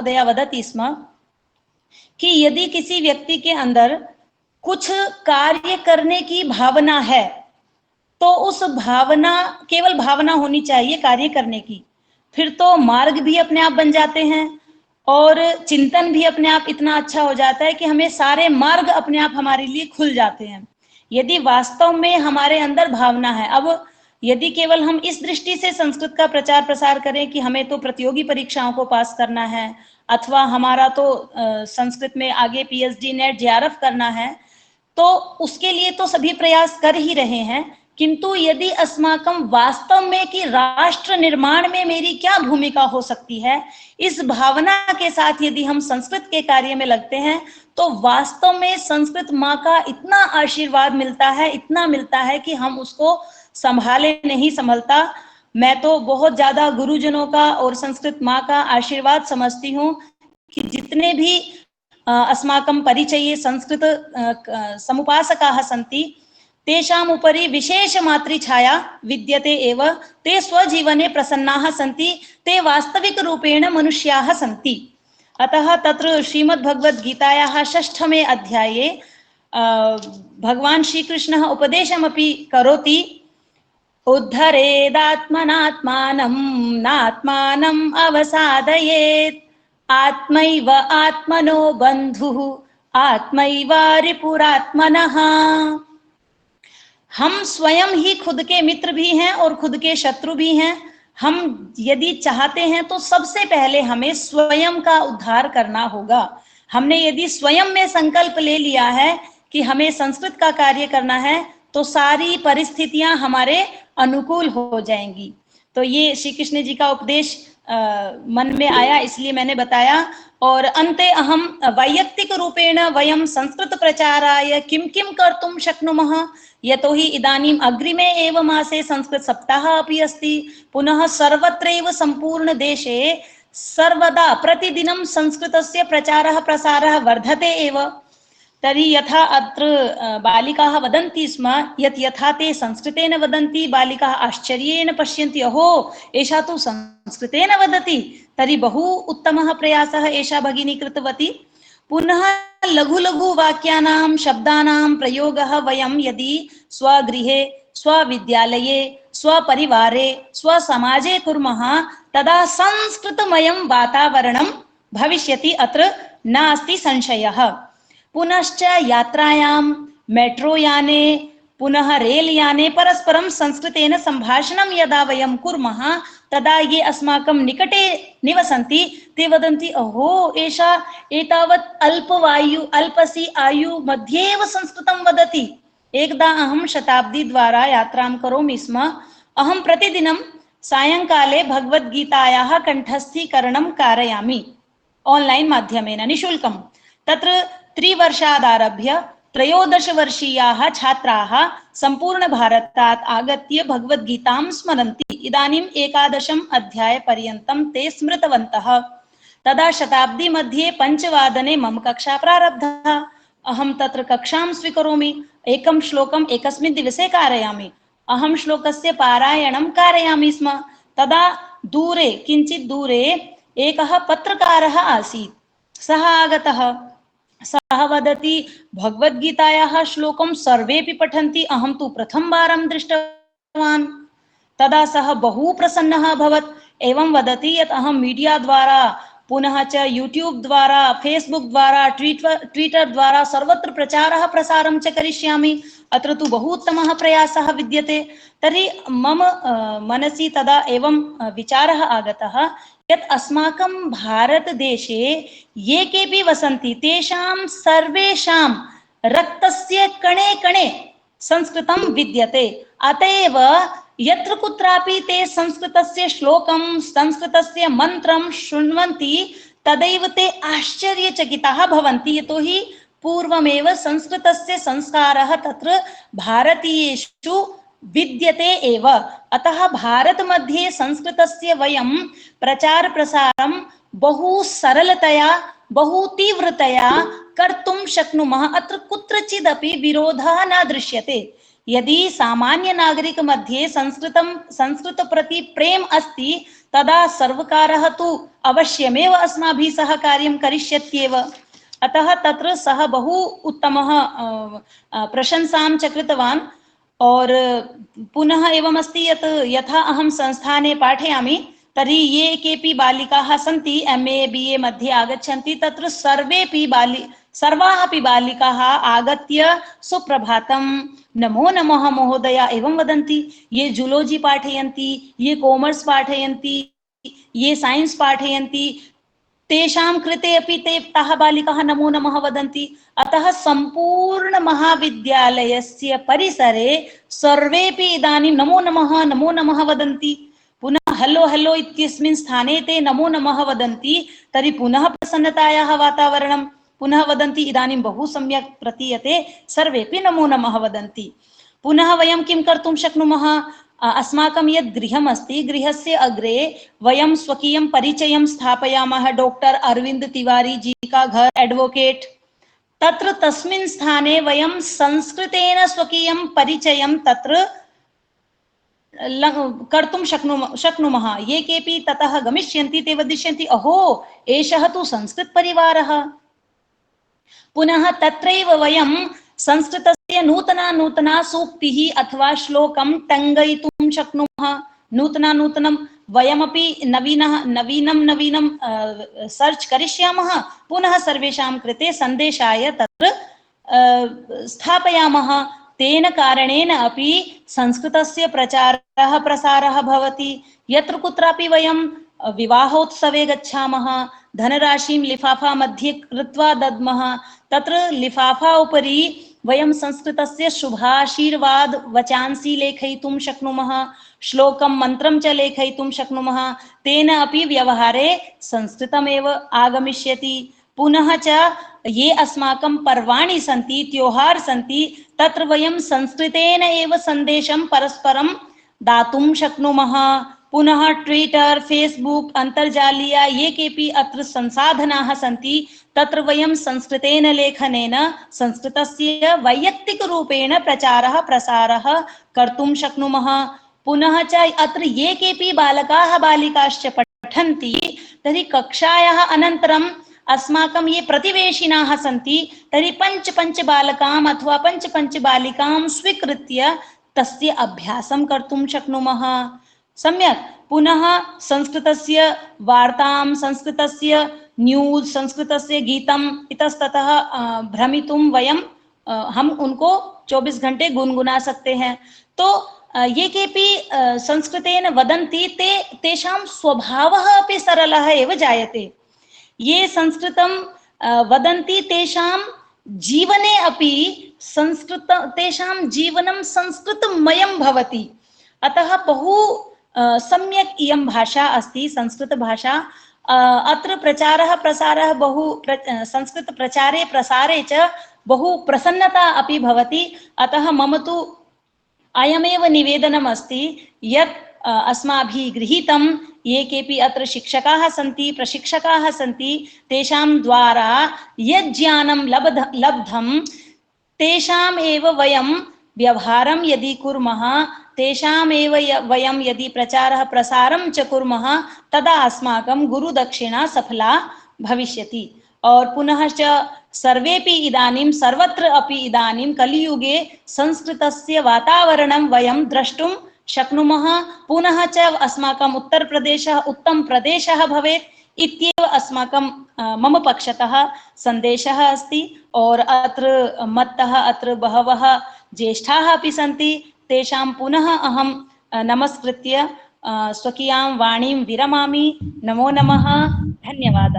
महोदया वदति स्म कि यदि किसी व्यक्ति के अंदर कुछ कार्य करने की भावना है तो उस भावना, केवल भावना होनी चाहिए कार्य करने की, फिर तो मार्ग भी अपने आप बन जाते हैं और चिंतन भी अपने आप इतना अच्छा हो जाता है कि हमें सारे मार्ग अपने आप हमारे लिए खुल जाते हैं, यदि वास्तव में हमारे अंदर भावना है। अब यदि केवल हम इस दृष्टि से संस्कृत का प्रचार प्रसार करें कि हमें तो प्रतियोगी परीक्षाओं को पास करना है अथवा हमारा तो संस्कृत में आगे पीएचडी नेट जेआरएफ करना है, तो उसके लिए तो सभी प्रयास कर ही रहे हैं, किंतु यदि अस्माकं वास्तव में कि राष्ट्र निर्माण में मेरी क्या भूमिका हो सकती है, इस भावना के साथ यदि हम संस्कृत के कार्य में लगते हैं तो वास्तव में संस्कृत माँ का इतना आशीर्वाद मिलता है, इतना मिलता है कि हम उसको संभाले नहीं संभलता। मैं तो बहुत ज्यादा गुरुजनों का और संस्कृत माँ का आशीर्वाद समझती हूँ कि जितने भी अस्माकं परिचये संस्कृत समुपासकाः सन्ति तेषाम् उपरि विशेष मातृछाया विद्यते एव, ते स्वजीवने प्रसन्नाः सन्ति, ते वास्तविक रूपेण मनुष्याः सन्ति। अतः तत्र श्रीमद्भगवद्गीतायाः 6 अध्याये भगवान् श्रीकृष्णः उपदेशमपि करोति, उद्धरेदात्मनात्मानं नात्मानम् अवसादयेत्, आत्मैव आत्मनो बन्धुः आत्मैव रिपुरात्मनः। हम स्वयं ही खुद के मित्र भी हैं और खुद के शत्रु भी हैं। हम यदि चाहते हैं तो सबसे पहले हमें स्वयं का उद्धार करना होगा। हमने यदि स्वयं में संकल्प ले लिया है कि हमें संस्कृत का कार्य करना है तो सारी परिस्थितियां हमारे अनुकूल हो जाएंगी। तो ये श्री कृष्ण जी का उपदेश मन में आया, इसलिए मैंने बताया। और अन्ते अहम वैयक्तिक रूपेण वयं संस्कृत प्रचाराय किं किं कर्तुं शक्नुमः, यतोहि इदानीम् अग्रिमे एव मासे संस्कृत सप्ताह अपि अस्ति, पुनः सर्वत्रैव संपूर्ण देशे सर्वदा प्रतिदिनं संस्कृतस्य प्रचारः प्रसारः वर्धते एव। तर्हि यथा अत्र बालिकाः वदन्ति स्म यत् यथा ते संस्कृतेन वदन्ति बालिकाः आश्चर्येण पश्यन्ति, अहो एषा तु संस्कृतेन वदति, तर्हि बहु उत्तमः प्रयासः एषा भगिनी कृतवती। पुनः लघु लघु वाक्यानां शब्दानां प्रयोगः वयं यदि स्वगृहे स्वविद्यालये स्वपरिवारे स्वसमाजे कुर्मः तदा संस्कृतमयं वातावरणं भविष्यति, अत्र नास्ति संशयः। पुनश्च यात्रायां मेट्रो याने पुनः रेल याने परस्परं संस्कृतेन संभाषणं यदा वयं कुर्मः तदा ये अस्माकं निकटे निवसन्ति ते वदन्ति, अहो एषा एतावत् अल्पसी आयु मध्ये एव संस्कृतं वदति। एकदा अहं शताब्दी द्वारा यात्रां करोमि स्म। अहं प्रतिदिनं सायंकाले भगवद्गीतायाः कंठस्थीकरणं कारयामि ऑनलाइन माध्यमेन निशुल्कं। तत्र 3 वर्षादारभ्य 13 वर्षीयाः छात्राः संपूर्ण भारतात् आगत्य भगवद्गीतां स्मरन्ति। इदानीम् 11 अध्यायपर्यन्तं ते स्मृतवन्तः। तदा शताब्दी मध्ये 5 वादने मम कक्षा प्रारब्धा। अहं तत्र कक्षां स्वीकरोमि, एकं श्लोकम् एकस्मिन् दिवसे कारयामि। अहं श्लोकस्य पारायणं कारयामि स्म। तदा दूरे किञ्चित् दूरे एकः पत्रकारः आसीत्। सः आगतः। सः वदति, भगवद्गीतायाः श्लोकं सर्वेपि पठन्ति, अहं तु प्रथमवारं दृष्टवान्। तदा सः बहु प्रसन्नः अभवत्। एवं वदति यत् अहं मीडिया द्वारा पुनः च यूट्यूब द्वारा फेसबुक द्वारा ट्विटर द्वारा सर्वत्र प्रचारः प्रसारं च करिष्यामि। अत्र तु बहु उत्तमः प्रयासः विद्यते। तर्हि मम मनसि तदा एवं विचारः आगतः यत् अस्माकं भारतदेशे ये केऽपि वसन्ति तेषां सर्वेषां रक्तस्य कणे कणे संस्कृतं विद्यते। अतएव यत्र कुत्रापि ते संस्कृतस्य श्लोकं संस्कृतस्य मन्त्रं शृण्वन्ति तदैव ते आश्चर्यचकिताः भवन्ति, यतोहि पूर्वमेव संस्कृतस्य संस्कारः तत्र भारतीयेषु विद्यते एव। अतः भारत मध्ये संस्कृतस्य वयं प्रचार प्रसारं बहु सरलतया बहु तीव्रतया कर्तुं शक्नुमः। अत्र कुत्रचिदपि विरोधः न दृश्यते। यदि सामान्य नागरिक मध्ये संस्कृत प्रति प्रेम अस्ति तदा सर्वकारः तु अवश्यमेव अस्माभिः सह कार्यं करिष्यत्येव। अतः तत्र सः बहु उत्तमः प्रशंसां च कृतवान्। और पुनः एवमस्ति यत् यथा अहं संस्थाने पाठयामि तर्हि ये केपि बालिकाः सन्ति MA BA मध्ये आगच्छन्ति तत्र सर्वाः अपि बालिकाः आगत्य सुप्रभातं, नमो नमः महोदया एवं वदन्ति। ये जूलॉजी पाठयन्ति, ये कॉमर्स पाठयन्ति, ये साइंस पाठयन्ति, तेषां कृते अपि ताः बालिकाः नमो नमः वदन्ति। अतः सम्पूर्ण महाविद्यालयस्य परिसरे सर्वेपि इदानीं नमो नमः वदन्ति। पुनः हलो हलो इत्यस्मिन् स्थाने ते नमो नमः वदन्ति तर्हि पुनः प्रसन्नतायाः वातावरणं पुनः वदन्ति, इदानीं बहु सम्यक् प्रतीयते, सर्वेपि नमो नमः वदन्ति। पुनः वयं किं कर्तुं शक्नुमः? अस्माकं यद् गृहम् अस्ति, गृहस्य अग्रे वयं स्वकीयं परिचयं स्थापयामः। डॉक्टर अरविंद तिवारी जी का घर, एडवोकेट। तत्र तस्मिन् स्थाने वयं संस्कृतेन स्वकीयं परिचयं तत्र कर्तुं शक्नुमः। ये केपि ततः गमिष्यन्ति ते वदिष्यन्ति, अहो एषः तु संस्कृत परिवारः। पुनः तत्रैव वयं संस्कृतस्य नूतना सूक्तिः अथवा श्लोकं टङ्गयितुं शक्नुमः। नूतनं वयमपि नवीनं सर्च करिष्यामः, पुनः सर्वेषां कृते सन्देशाय तत्र स्थापयामः। तेन कारणेन अपि संस्कृतस्य प्रचारः प्रसारः भवति। यत्र कुत्रापि वयं विवाहोत्सवे गच्छामः, धनराशिं लिफाफा मध्ये कृत्वा दद्मः, तत्र लिफाफा उपरि वयं संस्कृतस्य शुभाशीर्वाद वचांसि लेखयितुं शक्नुमः, श्लोकं मन्त्रं च लेखयितुं शक्नुमः। तेन अपि व्यवहारे संस्कृतमेव आगमिष्यति। पुनः च ये अस्माकं पर्वाणि सन्ति, त्योहार सन्ति, तत्र वयं संस्कृतेन एव सन्देशं परस्परं दातुं शक्नुमः। पुनः ट्विटर, फेसबुक, अन्तर्जालीय ये केपि अत्र संसाधनाः सन्ति, तत्र वयं संस्कृतेन लेखनेन संस्कृतस्य वैयक्तिकरूपेण प्रचारः प्रसारः कर्तुं शक्नुमः। पुनः च अत्र ये केपि बालकाः बालिकाश्च पठन्ति तर्हि कक्षायाः अनन्तरम् अस्माकं ये प्रतिवेशिनाः सन्ति तर्हि पञ्च बालकाम् अथवा पञ्च बालिकां स्वीकृत्य तस्य अभ्यासं कर्तुं शक्नुमः। सम्यक्। पुनः संस्कृतस्य वार्तां, संस्कृतस्य न्यूज़, संस्कृतस्य गीतम् इतस्ततः भ्रमितुं हम उनको 24 घंटे गुनगुना सकते हैं। तो ये केपि संस्कृतेन वदन्ति तेषां स्वभावः अपि सरलः एव जायते। ये संस्कृतं वदन्ति तेषां जीवने अपि तेषां जीवनं संस्कृतमयं भवति। अतः बहु सम्यक् इयं भाषा अस्ति, संस्कृतभाषा। अत्र प्रचारः प्रसारः संस्कृत प्रचारे प्रसारे च बहु प्रसन्नता अपि भवति। अतः मम तु अयमेव निवेदनम् अस्ति यत् अस्माभिः गृहीतं ये केपि अत्र शिक्षकाः सन्ति, प्रशिक्षकाः सन्ति, तेषां द्वारा यत् ज्ञानं लब्धं तेषाम् एव वयं व्यवहारं यदि कुर्मः, तेषामेव वयं यदि प्रचारः प्रसारं च कुर्मः, तदा अस्माकं गुरुदक्षिणा सफला भविष्यति। और पुनः च सर्वेपि इदानीं सर्वत्र अपि इदानीं कलियुगे संस्कृतस्य वातावरणं वयं द्रष्टुं शक्नुमः। पुनः च अस्माकम् उत्तरप्रदेशः उत्तम प्रदेशः भवेत् इत्येव अस्माकं मम पक्षतः सन्देशः अस्ति। और अत्र मत्तः अत्र बहवः ज्येष्ठाः अपि सन्ति, तेषां पुनः अहं नमस्कृत्य स्वकीयां वाणीं विरमामि। नमो नमः, धन्यवादः।